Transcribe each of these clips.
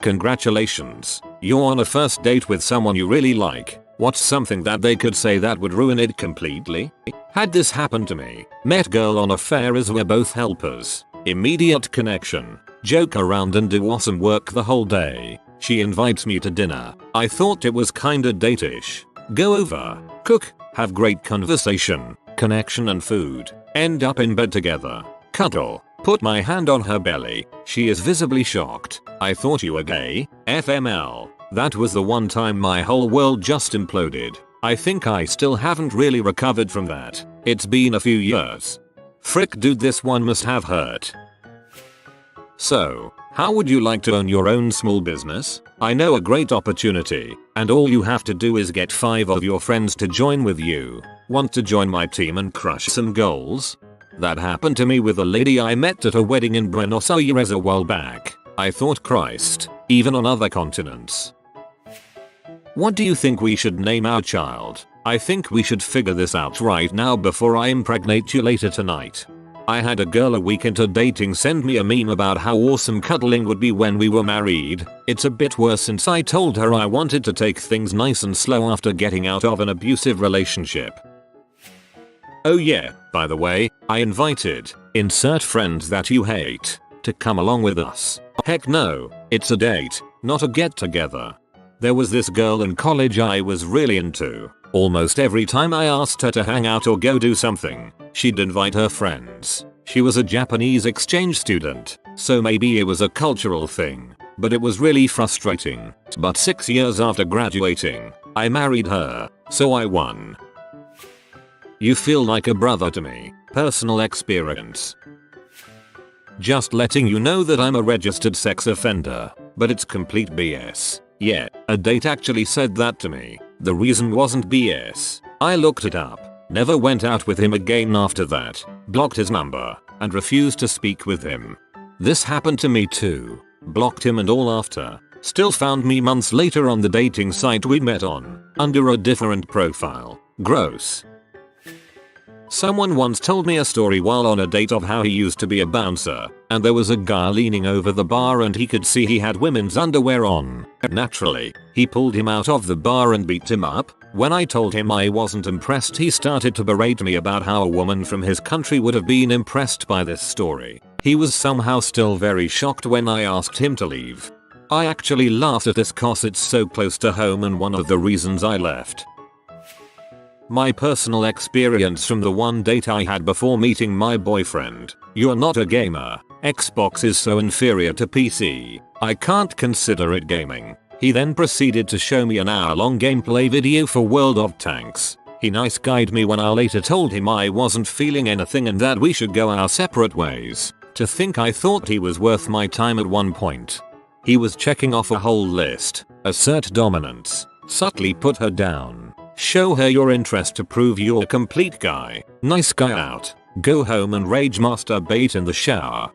Congratulations, you're on a first date with someone you really like. What's something that they could say that would ruin it completely? Had this happen to me. Met girl on a fair as we're both helpers. Immediate connection. Joke around and do awesome work the whole day. She invites me to dinner. I thought it was kinda date-ish. Go over, cook, have great conversation, connection and food. End up in bed together. Cuddle. Put my hand on her belly. She is visibly shocked. I thought you were gay. FML. That was the one time my whole world just imploded. I think I still haven't really recovered from that. It's been a few years. Frick dude, this one must have hurt. So, how would you like to own your own small business? I know a great opportunity, and all you have to do is get 5 of your friends to join with you. Want to join my team and crush some goals? That happened to me with a lady I met at a wedding in Buenos Aires a while back. I thought, Christ, even on other continents. What do you think we should name our child? I think we should figure this out right now before I impregnate you later tonight. I had a girl a week into dating send me a meme about how awesome cuddling would be when we were married. It's a bit worse since I told her I wanted to take things nice and slow after getting out of an abusive relationship. Oh yeah, by the way, I invited, insert friends that you hate, to come along with us. Heck no, it's a date, not a get together. There was this girl in college I was really into. Almost every time I asked her to hang out or go do something, she'd invite her friends. She was a Japanese exchange student, so maybe it was a cultural thing, but it was really frustrating. But 6 years after graduating, I married her, so I won. You feel like a brother to me. Personal experience. Just letting you know that I'm a registered sex offender, but it's complete BS. Yeah, a date actually said that to me. The reason wasn't BS. I looked it up. Never went out with him again after that. Blocked his number and refused to speak with him. This happened to me too. Blocked him and all after. Still found me months later on the dating site we met on, under a different profile. Gross. Someone once told me a story while on a date of how he used to be a bouncer, and there was a guy leaning over the bar and he could see he had women's underwear on. Naturally, he pulled him out of the bar and beat him up. When I told him I wasn't impressed, he started to berate me about how a woman from his country would have been impressed by this story. He was somehow still very shocked when I asked him to leave. I actually laughed at this cause it's so close to home and one of the reasons I left. My personal experience from the one date I had before meeting my boyfriend. You're not a gamer. Xbox is so inferior to PC. I can't consider it gaming. He then proceeded to show me an hour-long gameplay video for World of Tanks. He nice guyed me when I later told him I wasn't feeling anything and that we should go our separate ways. To think I thought he was worth my time at one point. He was checking off a whole list. Assert dominance. Subtly put her down. Show her your interest to prove you're a complete guy. Nice guy out. Go home and rage masturbate in the shower.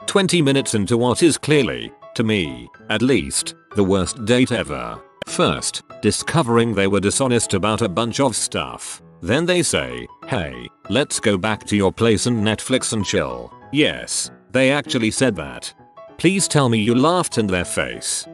20 minutes into what is clearly, to me, at least, the worst date ever. First, discovering they were dishonest about a bunch of stuff. Then they say, hey, let's go back to your place and Netflix and chill. Yes, they actually said that. Please tell me you laughed in their face.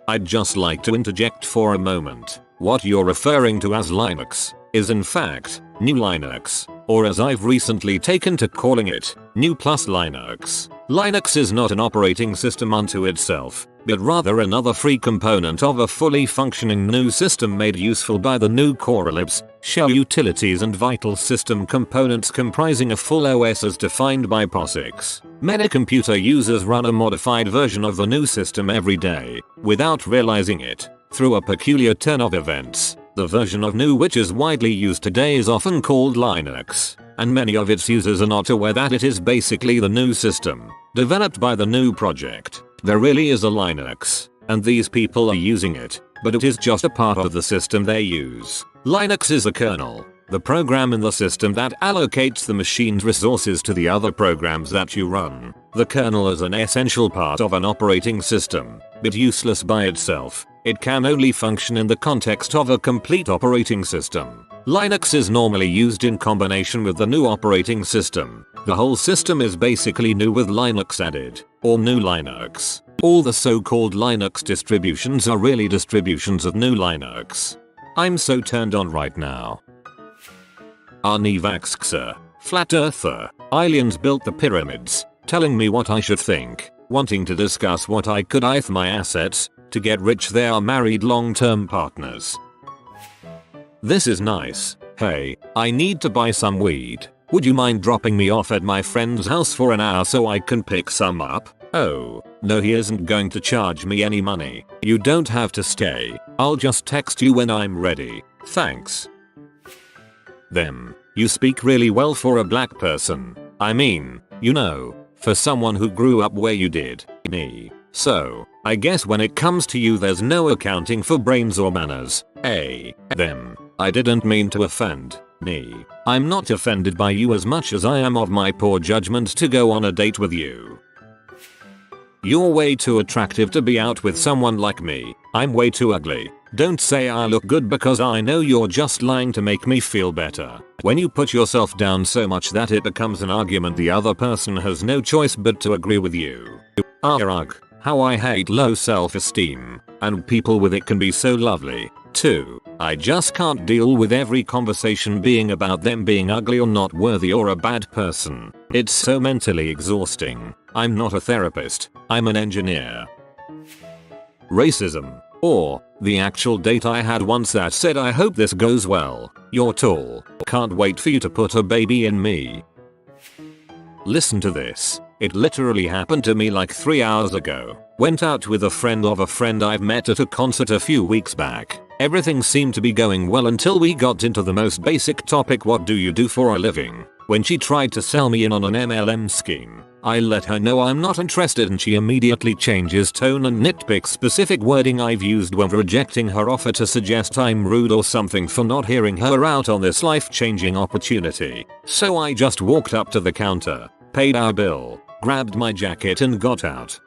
I'd just like to interject for a moment. What you're referring to as Linux is in fact New Linux, or as I've recently taken to calling it, New Plus Linux. Linux is not an operating system unto itself, but rather another free component of a fully functioning GNU system made useful by the GNU corelibs, shell utilities and vital system components comprising a full OS as defined by POSIX. Many computer users run a modified version of the GNU system every day, without realizing it, through a peculiar turn of events. The version of GNU which is widely used today is often called Linux, and many of its users are not aware that it is basically the GNU system, developed by the GNU project. There really is a Linux, and these people are using it, but it is just a part of the system they use. Linux is a kernel, the program in the system that allocates the machine's resources to the other programs that you run. The kernel is an essential part of an operating system, but useless by itself. It can only function in the context of a complete operating system. Linux is normally used in combination with the GNU operating system, The whole system is basically new with Linux added, or new Linux. All the so-called Linux distributions are really distributions of new Linux. I'm so turned on right now. Arnivaxxer, flat earther, aliens built the pyramids, telling me what I should think, wanting to discuss what I could with my assets, to get rich they are married long-term partners. This is nice. Hey, I need to buy some weed. Would you mind dropping me off at my friend's house for an hour so I can pick some up? Oh, no, he isn't going to charge me any money. You don't have to stay. I'll just text you when I'm ready. Thanks. Them. You speak really well for a black person. I mean, you know, for someone who grew up where you did. Me. So, I guess when it comes to you there's no accounting for brains or manners. Them. I didn't mean to offend. Me. I'm not offended by you as much as I am of my poor judgment to go on a date with you. You're way too attractive to be out with someone like me. I'm way too ugly. Don't say I look good because I know you're just lying to make me feel better. When you put yourself down so much that it becomes an argument, the other person has no choice but to agree with you. Ugh. How I hate low self-esteem. And people with it can be so lovely, too. I just can't deal with every conversation being about them being ugly or not worthy or a bad person. It's so mentally exhausting. I'm not a therapist. I'm an engineer. Racism. Or, the actual date I had once that said I hope this goes well. You're tall. Can't wait for you to put a baby in me. Listen to this. It literally happened to me like 3 hours ago. Went out with a friend of a friend I've met at a concert a few weeks back. Everything seemed to be going well until we got into the most basic topic, what do you do for a living? When she tried to sell me in on an MLM scheme, I let her know I'm not interested and she immediately changes tone and nitpicks specific wording I've used when rejecting her offer to suggest I'm rude or something for not hearing her out on this life-changing opportunity. So I just walked up to the counter, paid our bill, grabbed my jacket and got out.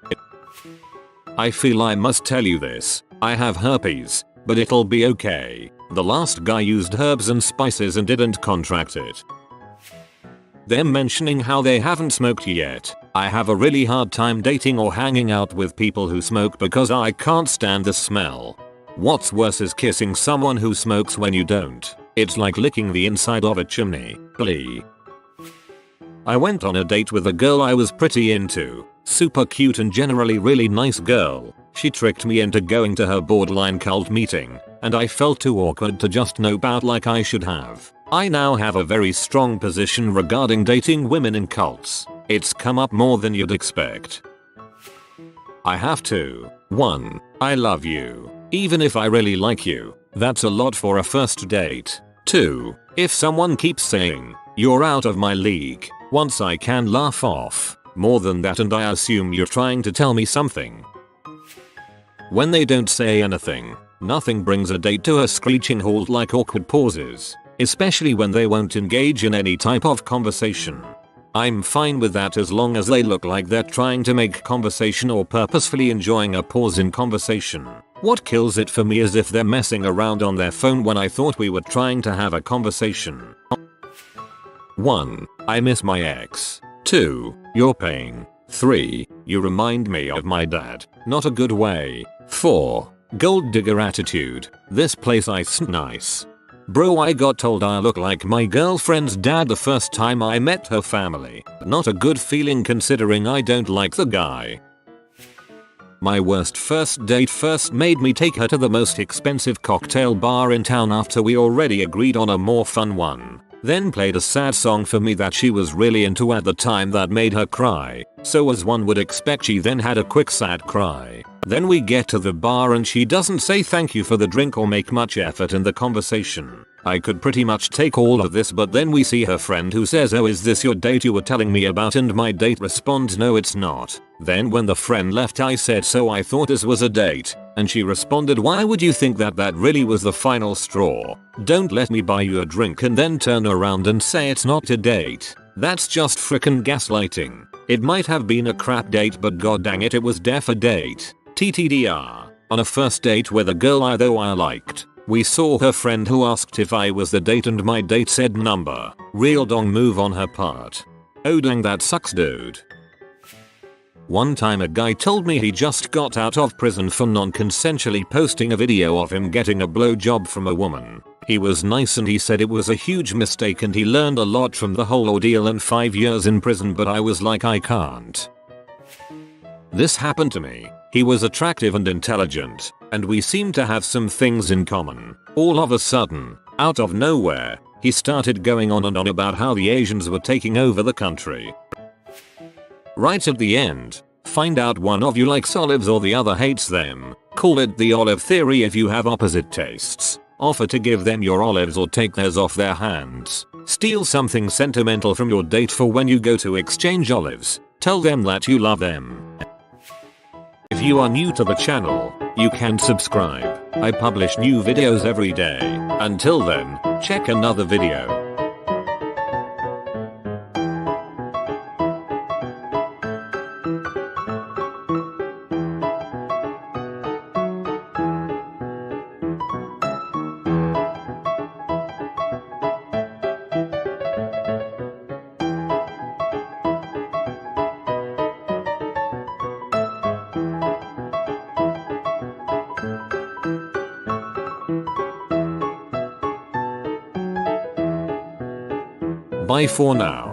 I feel I must tell you this. I have herpes, but it'll be okay. The last guy used herbs and spices and didn't contract it. Them mentioning how they haven't smoked yet. I have a really hard time dating or hanging out with people who smoke because I can't stand the smell. What's worse is kissing someone who smokes when you don't. It's like licking the inside of a chimney. Glee. I went on a date with a girl I was pretty into. Super cute and generally really nice girl. She tricked me into going to her borderline cult meeting, and I felt too awkward to just nope out like I should have. I now have a very strong position regarding dating women in cults. It's come up more than you'd expect. I have to. 1. I love you. Even if I really like you, that's a lot for a first date. 2. If someone keeps saying, you're out of my league, once I can laugh off. More than that and I assume you're trying to tell me something. When they don't say anything, nothing brings a date to a screeching halt like awkward pauses. Especially when they won't engage in any type of conversation. I'm fine with that as long as they look like they're trying to make conversation or purposefully enjoying a pause in conversation. What kills it for me is if they're messing around on their phone when I thought we were trying to have a conversation. 1. I miss my ex. 2. You're paying. 3. You remind me of my dad. Not a good way. 4. Gold digger attitude. This place is nice. Bro, I got told I look like my girlfriend's dad the first time I met her family. Not a good feeling considering I don't like the guy. My worst first date first made me take her to the most expensive cocktail bar in town after we already agreed on a more fun one. Then played a sad song for me that she was really into at the time that made her cry. So as one would expect, she then had a quick sad cry. Then we get to the bar and she doesn't say thank you for the drink or make much effort in the conversation. I could pretty much take all of this, but then we see her friend who says, oh, is this your date you were telling me about? And my date responds, no it's not. Then when the friend left I said, so I thought this was a date. And she responded, why would you think that really was the final straw? Don't let me buy you a drink and then turn around and say it's not a date. That's just frickin' gaslighting. It might have been a crap date, but god dang it was def a date. TTDR. On a first date with a girl I liked, we saw her friend who asked if I was the date and my date said number. Real dong move on her part. Oh dang, that sucks, dude. One time a guy told me he just got out of prison for non-consensually posting a video of him getting a blowjob from a woman. He was nice and he said it was a huge mistake and he learned a lot from the whole ordeal and 5 years in prison, but I was like, I can't. This happened to me. He was attractive and intelligent, and we seemed to have some things in common. All of a sudden, out of nowhere, he started going on and on about how the Asians were taking over the country. Right at the end, find out one of you likes olives or the other hates them. Call it the olive theory if you have opposite tastes. Offer to give them your olives or take theirs off their hands. Steal something sentimental from your date for when you go to exchange olives. Tell them that you love them. If you are new to the channel, you can subscribe. I publish new videos every day. Until then, check another video. Bye for now.